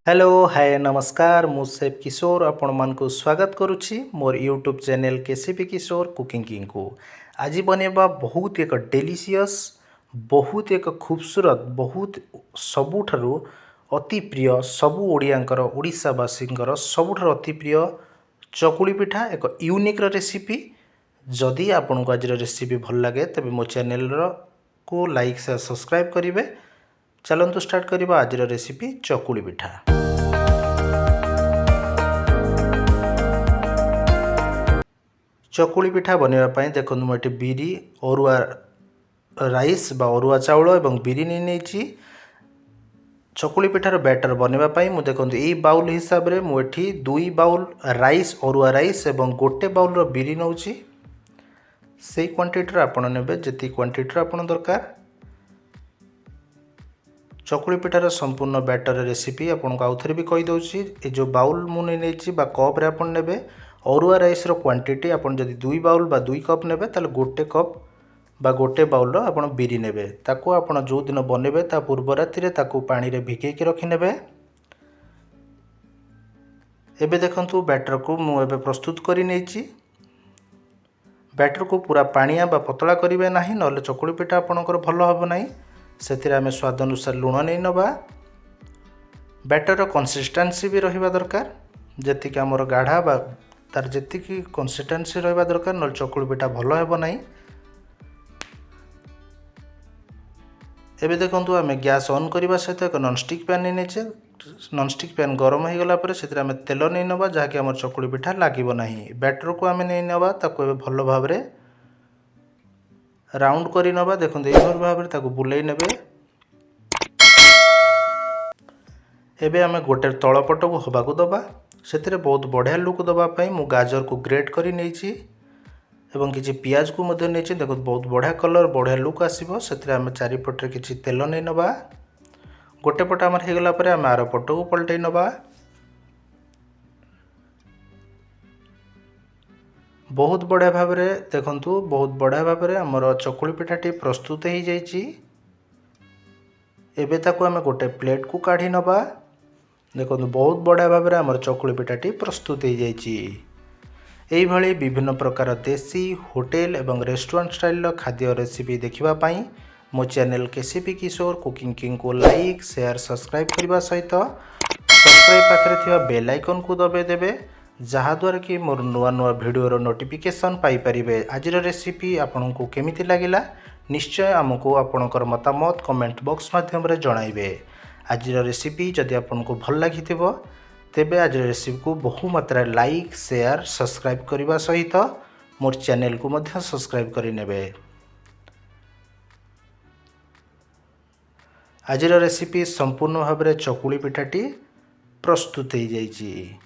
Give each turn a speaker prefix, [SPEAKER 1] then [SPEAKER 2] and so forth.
[SPEAKER 1] Hello hi नमस्कार मु safe किशोर आपण मान को स्वागत करुच्ची मोर यूट्यूब चैनल केसीपी किशोर कुकिंग किंग को। आज बनेबा बहुत एक डेलीशियस बहुत एक खूबसूरत बहुत सबुठारु अति प्रिय सबु ओडियांकर ओडिशावासींकर सबुठारु अति प्रिय चकुली पिठा एक यूनिक रेसिपी। जदि आपन को आज रेसिपी भल लगे तबे मो चैनल को लाइक से सब्सक्राइब करेंगे। चलतु स्टार्ट करवा आज रेसिपी चकुली पिठा। चकुली पिठा बनवाई देखो मुझे बिरी अरुआ राइस बा अरुआ चाउल एवं बिरी नहीं। चकुली पिठार बैटर बनवाई मुझे देखो यही बाउल हिसाब से मुझे 2 बाउल राइस अरुआ राइस एवं गोटे बाउल बिरी नौ से क्वांटिटी आपड़ ने जी क्वांटिटी आपड़ दरकार। चकुली पिठार संपूर्ण बैटर रेसिपी आपको आउ थे भी कहीदे ये जो बाउल मुझे कप्रे आप ने अरुआ राइस क्वांटिटी आपड़ जब 2 बाउल बा 2 कप ने गोटे कप बा गोटे बाउल आप बिरी ने आप जो दिन बनइबे ता पूर्व राति पानी रे भिगेकी रखिने। एबे देखंतु बैटर को मुझे प्रस्तुत करी नहीं। बैटर को पूरा पानिया बा पतला करेंगे ना ना चकुली पिठा आपणकर भल हम ना। से आम स्वाद अनुसार लुण नहीं नवा। बैटर कंसिस्टेंसी भी रहा दरकार जी आमर गाढ़ा बा तार जी कंसिस्टेंसी रहा दरकार ना चकुली पिठा भल हम ना। एबे देखंतु आम गैस ऑन करने सहित एक नॉनस्टिक पैन नहीं। नॉनस्टिक पैन गरम हो गला से तेल नहीं नवा जहाँकि आम चकुली पिठा लगे ना। बैटर को आम नहीं नवा भल भाव राउंड करी नवा। देखो यही भाव में बुलाई नेबे। एबे आमे गोटे तलपट को हवा को दबा से बहुत बढ़िया लुक दवापाई मु गाजर को ग्रेट करी नहीं एवं किसी पियाज को मध्य नहीं। देखो बहुत बढ़िया कलर बढ़िया लुक आसो से आम चारिपटे किसी तेल नहीं नवा। गोटे पट आमर हो गला आम आर पट को पलटै नवा। बहुत बढ़िया भाव में देखंतु बहुत बढ़िया भाव में आमर चकुली पिठाटी प्रस्तुत हो जाइए। एबे ताको आमे गोटे प्लेट को काढ़ी नवा। देखो बहुत बढ़िया भाव में आमर चकुली पिठाटी प्रस्तुत हो जाइए। भली विभिन्न प्रकार देसी होटेल एवं रेस्टोरेंट स्टाइल खाद्य रेसिपी देखापी मो चैनल केसीपी किशोर कुकिंग किंग को लाइक शेयर सब्सक्राइब करने सहित सब्सक्राइब पाखे बेल आइकन को दबाई देवे जहाद्वारा कि मोर नुआ नुआ भिडियोर नोटिफिकेशन पाइपर। आज रेसिपी आपन को केमिति लागिला निश्चय आमको आपणकर मतामत कमेंट बॉक्स माध्यम जनइबे। आज रेसिपी जदि आपको भल लगी तेबे आज रेसिपी को बहुमात्रा लाइक शेयर सब्सक्राइब करने सहित मोर चैनल को मध्य सब्सक्राइब करें। आज रेसिपी संपूर्ण भाव में चकुली पिठाटी प्रस्तुत हो जाइए।